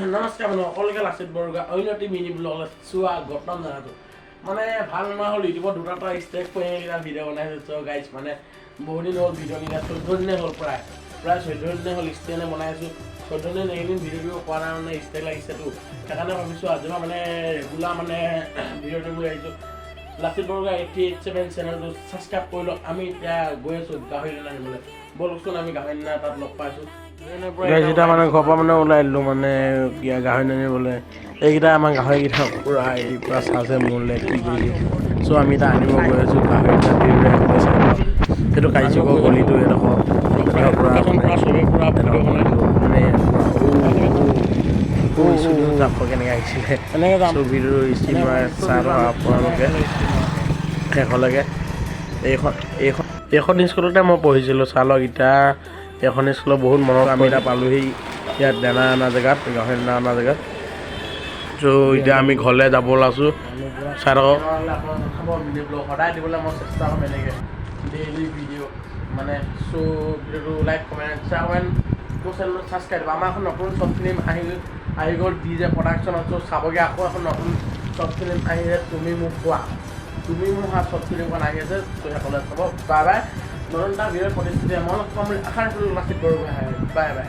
নমস্কাৰ মানে সকলোকে লাচিত বৰগোহাঁই অন্যটি মিনি ব্লগ চোৱা গঠন জনাটো মানে ভাল নহয় হ'ল ইউটিউবত দুটা ষ্ট্ৰেক কৰি ভিডিঅ' বনাইছোঁ গাইজ মানে বহুদিন হ'ল ভিডিঅ' নিদিয়া 14 দিনে হ'ল প্ৰায় 14 দিনে হ'ল ষ্টেনে বনাইছোঁ 14 দিন এইদিন ভিডিঅ' দিব পৰা নাই মানে ষ্টেক লাগিছেতো সেইকাৰণে ভাবিছোঁ আজি মানে ৰেগুলাৰ মানে ভিডিঅ' দিব আহিছোঁ লাচিত বৰগোহাঁই 8887 চেনেলটো ছাবস্ক্ৰাইব কৰি লওক আমি এতিয়া গৈ আছোঁ গাহৰি দানা আনিবলৈ ব'লকচোন আমি গাহৰি দানা তাত লগ পাইছোঁ যেতিয়া মানে ঘৰৰ পৰা মানে ওলাই দিলোঁ মানে গাহৰি নানিবলৈ এইকেইটা আমাৰ গাহৰিকেইটা পূৰা পূৰা চাইছে মোলৈ কি কৰিছে চ' আমি এতিয়া আনিব গৈ আছোঁ গাহৰি এটা সেইটো কাজিক গলিটো এডোখৰ পূৰা চবেই পূৰা মানে যাব কেনেকৈ আহিছিলে ছবিটো ষ্টিমাৰ চাই থকা আপোনালোকে শেষলৈকে এইখন স্কুলতে মই পঢ়িছিলোঁ চালক এতিয়া এখন স্কুলত বহুত মনত আমি এতিয়া পালোঁহি ইয়াত দানা অনা জেগাত গাহৰি দানা অনা জেগাত চ' এতিয়া আমি ঘৰলৈ যাব ওলাইছোঁ চাই থাকক সদায় দিবলৈ মই চেষ্টা কৰিম এনেকৈ ডেইলি ভিডিঅ' মানে চ' ভিডিঅ'টো লাইক কমেণ্ট শ্বেয়াৰ কমেণ্ট মোৰ চেনেলটো ছাবস্ক্ৰাইব দিব আমাৰ এখন নতুন শ্বৰ্ট ফিল্ম আহি গ'ল DJ প্ৰডাকশ্যনত চ' চাবগৈ আকৌ এখন নতুন শ্বৰ্ট ফিল্ম আহিছে তুমি মোক কোৱা তুমি মোৰ হাত শ্বৰ্ট ফিল্মখন আহি আছে চ' সকলোৱে চাব বাই বাই নতুন এটা ভিডিঅ'ৰ প্ৰতিশ্ৰুতি মই আশা ৰাখিলোঁ লাচিত বৰগোহাঁই বাই বাই